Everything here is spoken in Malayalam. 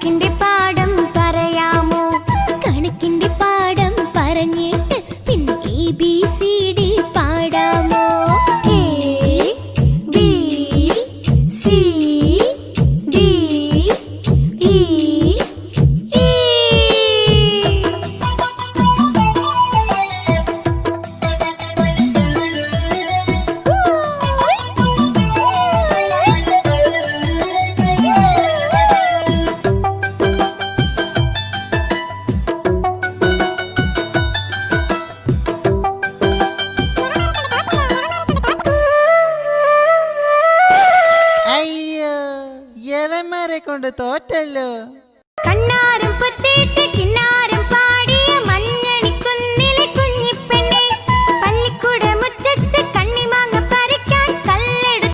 കണക്കിന്റെ പാഠം പറയാമോ? കണക്കിന്റെ പാഠം പറഞ്ഞിട്ട് പിന്നെ ABCD പാടാമോ? A B C D E E. അയ്യോ യവന്മാരെ കൊണ്ട് തോറ്റല്ലോ. കണ്ണാരം പൊത്തിയിട്ട് കിന്നാ